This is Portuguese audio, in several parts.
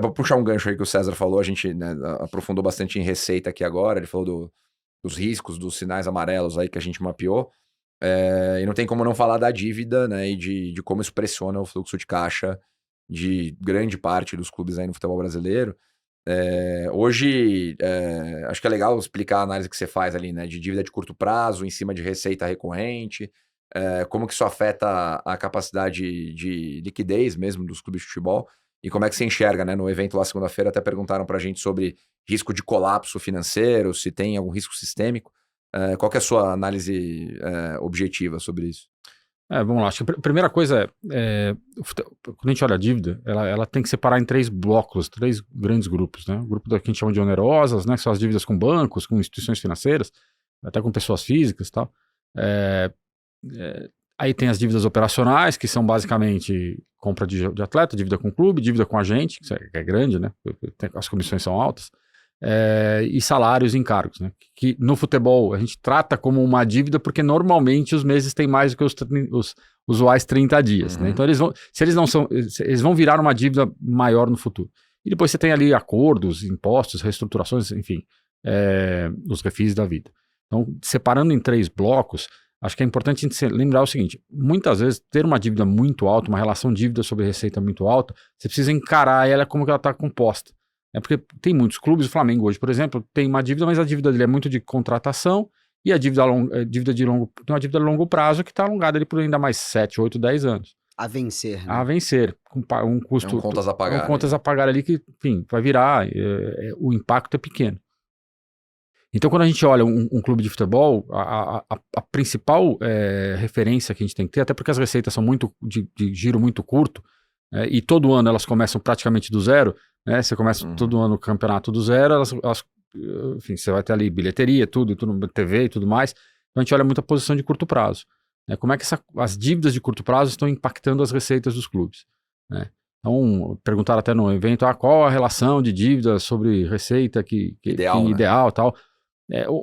Vou puxar um gancho aí que o César falou, a gente, né, aprofundou bastante em receita aqui agora, ele falou dos riscos, dos sinais amarelos aí que a gente mapeou, e não tem como não falar da dívida, né, e de como isso pressiona o fluxo de caixa de grande parte dos clubes aí no futebol brasileiro. Hoje, acho que é legal explicar a análise que você faz ali, né, de dívida de curto prazo em cima de receita recorrente, como que isso afeta a capacidade de liquidez mesmo dos clubes de futebol, e como é que você enxerga, né? No evento lá segunda-feira até perguntaram pra gente sobre risco de colapso financeiro, se tem algum risco sistêmico. Qual que é a sua análise objetiva sobre isso? Vamos lá, acho que a primeira coisa quando a gente olha a dívida, ela tem que separar em 3 blocos, 3 grandes grupos, né? O grupo que a gente chama de onerosas, né? Que são as dívidas com bancos, com instituições financeiras, até com pessoas físicas e tal. Aí tem as dívidas operacionais, que são basicamente compra de atleta, dívida com o clube, dívida com a gente, que é grande, né? As comissões são altas. E salários e encargos, né? Que no futebol a gente trata como uma dívida porque normalmente os meses têm mais do que os usuais 30 dias, né? Então eles vão virar uma dívida maior no futuro. E depois você tem ali acordos, impostos, reestruturações, enfim, os refis da vida. Então, separando em 3 blocos, acho que é importante a gente lembrar o seguinte: muitas vezes ter uma dívida muito alta, uma relação dívida sobre receita muito alta, você precisa encarar ela como que ela está composta. Porque tem muitos clubes, o Flamengo hoje, por exemplo, tem uma dívida, mas a dívida dele é muito de contratação, e a dívida tem uma dívida de longo prazo que está alongada ali por ainda mais 7, 8, 10 anos. A vencer, né? A vencer, com um custo... contas a pagar. Contas a pagar ali que, enfim, vai virar, o impacto é pequeno. Então, quando a gente olha um clube de futebol, a principal referência que a gente tem que ter, até porque as receitas são muito de giro muito curto, e todo ano elas começam praticamente do zero, né? Você começa todo ano o campeonato do zero, enfim, você vai ter ali bilheteria, tudo, TV e tudo mais. Então a gente olha muito a posição de curto prazo, né? Como é que as dívidas de curto prazo estão impactando as receitas dos clubes, né? Então, perguntaram até no evento, qual a relação de dívida sobre receita que ideal, tal.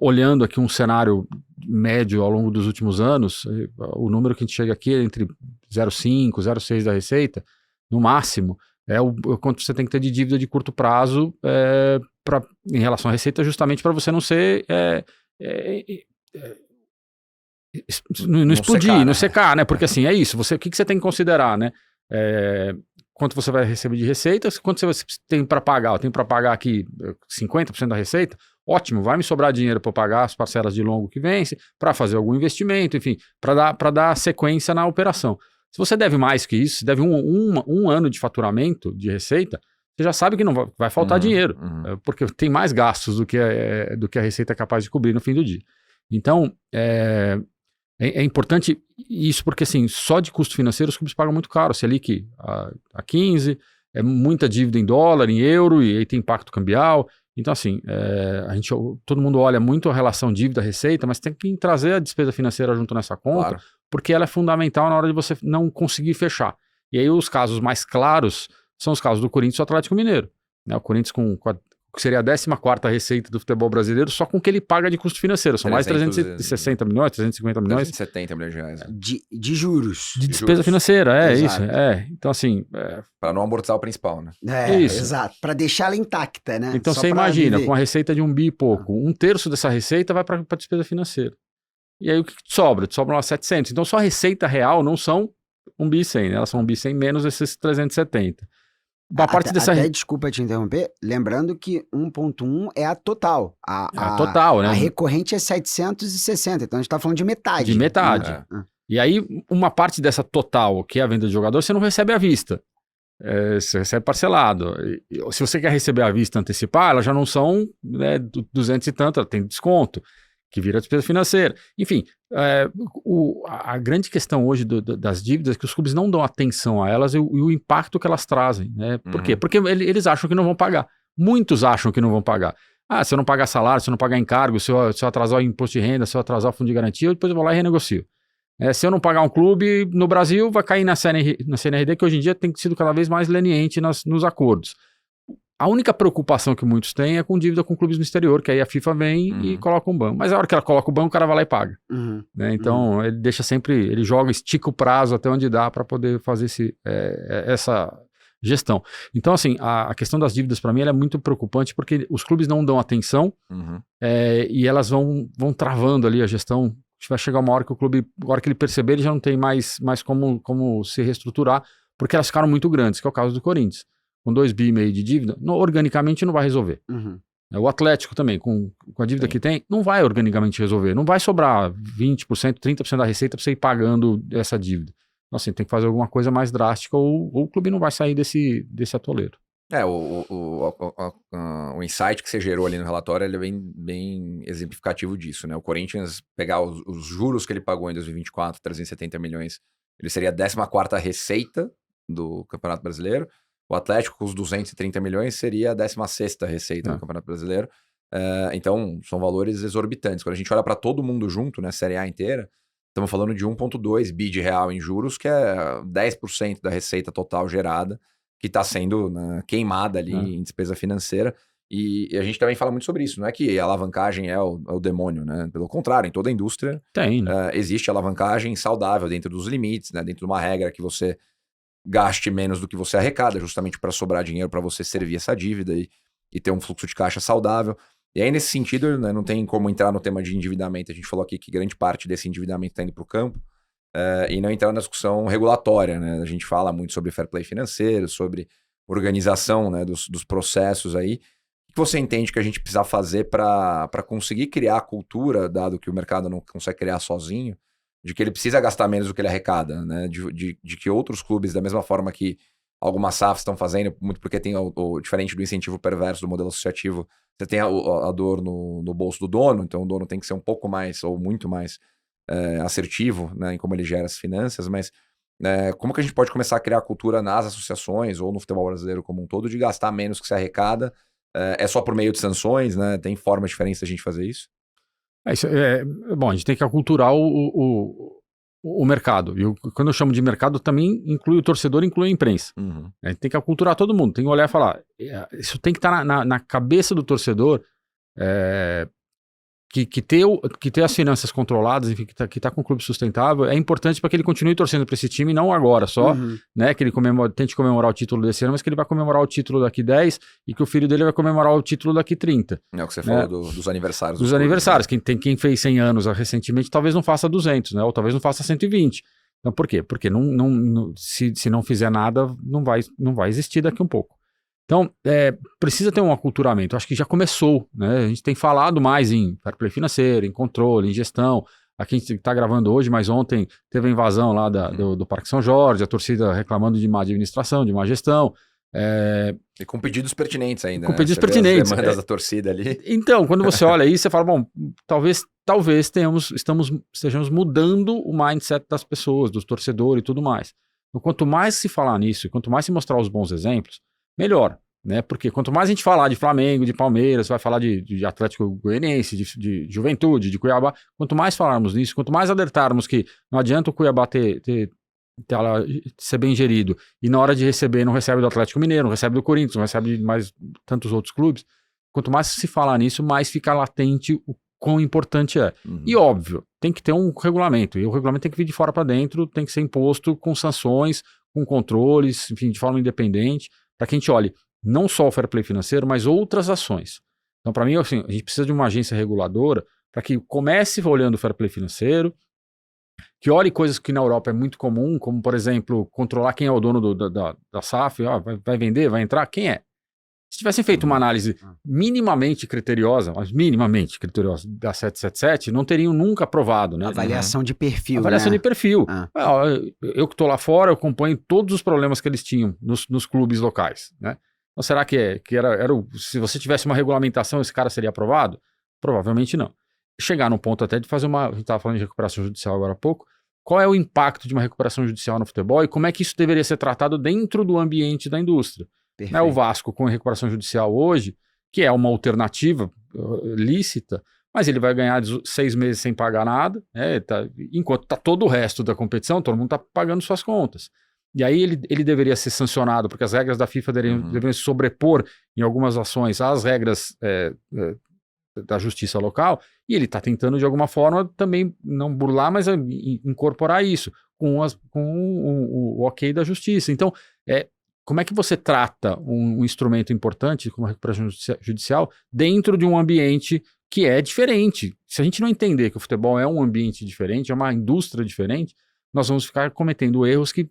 Olhando aqui um cenário médio ao longo dos últimos anos, o número que a gente chega aqui é entre 0,5, 0,6 da receita, no máximo, o quanto você tem que ter de dívida de curto prazo em relação à receita, justamente para você não ser... não explodir, secar, não secar, né? Porque assim, é isso, o que você tem que considerar, né? Quanto você vai receber de receita, quanto você tem para pagar? Eu tenho para pagar aqui 50% da receita, ótimo, vai me sobrar dinheiro para pagar as parcelas de longo que vence, para fazer algum investimento, enfim, para dar sequência na operação. Se você deve mais que isso, se deve um ano de faturamento de receita, você já sabe que não vai faltar dinheiro, porque tem mais gastos do que a receita é capaz de cobrir no fim do dia. Então, é importante isso porque, assim, só de custo financeiro os clubes pagam muito caro. Selic a 15, muita dívida em dólar, em euro, e aí tem impacto cambial. Então, assim, todo mundo olha muito a relação dívida-receita, mas tem que trazer a despesa financeira junto nessa conta, claro, porque ela é fundamental na hora de você não conseguir fechar. E aí os casos mais claros são os casos do Corinthians e do Atlético Mineiro, né? O Corinthians que seria a 14ª receita do futebol brasileiro, só com o que ele paga de custo financeiro. São mais 360 milhões, 350 milhões. 370 milhões de reais. De juros. De despesa financeira, Exato. Isso. Então, assim... Para não amortizar o principal, né? Isso. Exato. Para deixar ela intacta, né? Então, você imagina, com a receita de 1 bi e pouco, 1/3 dessa receita vai para a despesa financeira. E aí, o que sobra? Sobram lá 700. Então, só a receita real não são 1 bi e 100, né? Elas são 1 bi e 100 menos esses 370. Desculpa te interromper, lembrando que 1.1 é a total. A total, né? A recorrente é 760, então a gente tá falando de metade. De metade. E aí, uma parte dessa total, que é a venda de jogador, você não recebe à vista. Você recebe parcelado. Se você quer receber à vista antecipar, elas já não são 200 e tanto, ela tem desconto, que vira despesa financeira. Enfim, a grande questão hoje das dívidas é que os clubes não dão atenção a elas e o impacto que elas trazem, né? Por quê? Porque eles acham que não vão pagar. Muitos acham que não vão pagar. Se eu não pagar salário, se eu não pagar encargo, se eu atrasar o imposto de renda, se eu atrasar o fundo de garantia, depois eu vou lá e renegocio. Se eu não pagar um clube no Brasil, vai cair na CNRD, que hoje em dia tem sido cada vez mais leniente nos acordos. A única preocupação que muitos têm é com dívida com clubes no exterior, que aí a FIFA vem e coloca um banco. Mas a hora que ela coloca o banco, o cara vai lá e paga. Né? Então, ele deixa sempre, ele estica o prazo até onde dá para poder fazer Gestão. Então, assim, a questão das dívidas, para mim, ela é muito preocupante, porque os clubes não dão atenção e elas vão travando ali a gestão. Vai chegar uma hora que o clube, a hora que ele perceber, ele já não tem mais como se reestruturar, porque elas ficaram muito grandes, que é o caso do Corinthians. Com 2,5 bi de dívida, organicamente não vai resolver. O Atlético também, com a dívida que tem, não vai organicamente resolver. Não vai sobrar 20%, 30% da receita para você ir pagando essa dívida. Então, assim, tem que fazer alguma coisa mais drástica ou o clube não vai sair desse atoleiro. O insight que você gerou ali no relatório, ele é bem exemplificativo disso, né? O Corinthians, pegar os juros que ele pagou em 2024, 370 milhões, ele seria a 14ª receita do Campeonato Brasileiro. O Atlético, com os 230 milhões, seria a 16ª receita do Campeonato Brasileiro. Então, são valores exorbitantes. Quando a gente olha para todo mundo junto, né, Série A inteira, estamos falando de 1,2 bi de real em juros, que é 10% da receita total gerada, que está sendo queimada ali em despesa financeira. E a gente também fala muito sobre isso. Não é que a alavancagem é o demônio, né? Pelo contrário, em toda a indústria existe alavancagem saudável dentro dos limites, né? Dentro de uma regra que você gaste menos do que você arrecada, justamente para sobrar dinheiro para você servir essa dívida e ter um fluxo de caixa saudável. E aí, nesse sentido, né, não tem como entrar no tema de endividamento. A gente falou aqui que grande parte desse endividamento está indo para o campo, e não entrar na discussão regulatória, né? A gente fala muito sobre fair play financeiro, sobre organização, né, dos processos aí. O que você entende que a gente precisa fazer para conseguir criar a cultura, dado que o mercado não consegue criar sozinho, de que ele precisa gastar menos do que ele arrecada, né? De que outros clubes, da mesma forma que algumas SAFs estão fazendo, muito porque tem diferente do incentivo perverso do modelo associativo, você tem a dor no bolso do dono, então o dono tem que ser um pouco mais, ou muito mais assertivo, né, em como ele gera as finanças, mas como que a gente pode começar a criar cultura nas associações ou no futebol brasileiro como um todo de gastar menos que se arrecada? É só por meio de sanções, né? Tem formas diferentes da gente fazer isso? Bom, a gente tem que aculturar o mercado. Quando eu chamo de mercado, também inclui o torcedor, inclui a imprensa. A gente tem que aculturar todo mundo, tem que olhar e falar. Isso tem que estar na cabeça do torcedor, que ter as finanças controladas, enfim, que tá com o clube sustentável, é importante para que ele continue torcendo para esse time, não agora só, né, que ele tente comemorar o título desse ano, mas que ele vai comemorar o título daqui 10 e que o filho dele vai comemorar o título daqui 30. É o que você falou dos aniversários. Dos aniversários, né? Quem fez 100 anos recentemente talvez não faça 200, né, ou talvez não faça 120. Então por quê? Porque se não fizer nada, não vai existir daqui um pouco. Então, precisa ter um aculturamento. Acho que já começou, né? A gente tem falado mais em fair play financeiro, em controle, em gestão. Aqui a gente está gravando hoje, mas ontem teve a invasão lá do Parque São Jorge, a torcida reclamando de má administração, de má gestão. E com pedidos pertinentes ainda, com pedidos pertinentes. As demandas da torcida ali. Então, quando você olha isso, você fala, bom, talvez estejamos mudando o mindset das pessoas, dos torcedores e tudo mais. Então, quanto mais se falar nisso, quanto mais se mostrar os bons exemplos, melhor, né? Porque quanto mais a gente falar de Flamengo, de Palmeiras, vai falar de Atlético Goianiense, de Juventude, de Cuiabá, quanto mais falarmos nisso, quanto mais alertarmos que não adianta o Cuiabá ser bem gerido e na hora de receber não recebe do Atlético Mineiro, não recebe do Corinthians, não recebe de mais tantos outros clubes, quanto mais se falar nisso, mais fica latente o quão importante é. E óbvio, tem que ter um regulamento, e o regulamento tem que vir de fora para dentro, tem que ser imposto com sanções, com controles, enfim, de forma independente, para que a gente olhe não só o fair play financeiro, mas outras ações. Então, para mim, assim, a gente precisa de uma agência reguladora para que comece olhando o fair play financeiro, que olhe coisas que na Europa é muito comum, como, por exemplo, controlar quem é o dono da SAF, vai vender, vai entrar, quem é? Se tivessem feito uma análise minimamente criteriosa da 777, não teriam nunca aprovado, né? Avaliação de perfil, Avaliação de perfil. Eu que estou lá fora, eu acompanho todos os problemas que eles tinham nos clubes locais, né? Então, será que se você tivesse uma regulamentação, esse cara seria aprovado? Provavelmente não. Chegar no ponto até de fazer a gente estava falando de recuperação judicial agora há pouco, qual é o impacto de uma recuperação judicial no futebol e como é que isso deveria ser tratado dentro do ambiente da indústria? Né, o Vasco com recuperação judicial hoje, que é uma alternativa lícita, mas ele vai ganhar 6 meses sem pagar nada, né, enquanto está todo o resto da competição, todo mundo está pagando suas contas. E aí ele deveria ser sancionado, porque as regras da FIFA deveriam se sobrepor em algumas ações às regras da justiça local, e ele está tentando de alguma forma também não burlar, mas incorporar isso com o ok da justiça. Então, como é que você trata um instrumento importante, como a recuperação judicial, dentro de um ambiente que é diferente? Se a gente não entender que o futebol é um ambiente diferente, é uma indústria diferente, nós vamos ficar cometendo erros que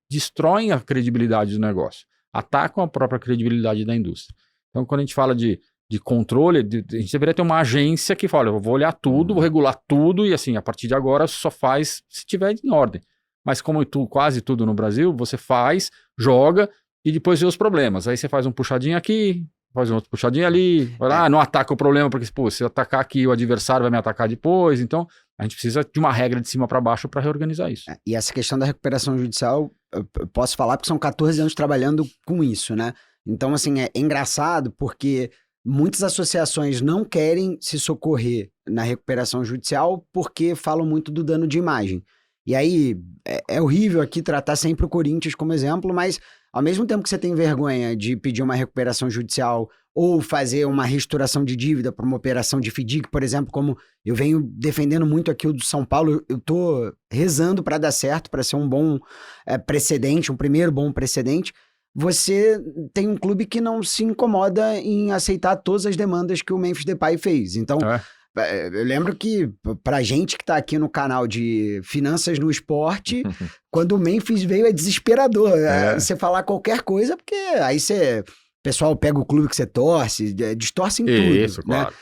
destroem a credibilidade do negócio, atacam a própria credibilidade da indústria. Então, quando a gente fala de controle, a gente deveria ter uma agência que fala, eu vou olhar tudo, vou regular tudo e assim, a partir de agora só faz se tiver em ordem. Mas como quase tudo no Brasil, você faz, joga e depois vê os problemas. Aí você faz um puxadinho aqui, faz um outro puxadinho ali, vai lá, não ataca o problema, porque pô, se eu atacar aqui, o adversário vai me atacar depois. Então, a gente precisa de uma regra de cima para baixo para reorganizar isso. E essa questão da recuperação judicial, eu posso falar porque são 14 anos trabalhando com isso, né? Então, assim, é engraçado porque muitas associações não querem se socorrer na recuperação judicial porque falam muito do dano de imagem. E aí, é horrível aqui tratar sempre o Corinthians como exemplo, mas ao mesmo tempo que você tem vergonha de pedir uma recuperação judicial ou fazer uma restauração de dívida para uma operação de FDIC, por exemplo, como eu venho defendendo muito aqui o do São Paulo, eu tô rezando para dar certo, para ser um bom precedente, um primeiro bom precedente, você tem um clube que não se incomoda em aceitar todas as demandas que o Memphis Depay fez. Então, eu lembro que pra gente que tá aqui no canal de Finanças no Esporte, quando o Memphis veio é desesperador. Você falar qualquer coisa, porque aí o pessoal pega o clube que você torce, distorce em tudo. Isso, né? claro.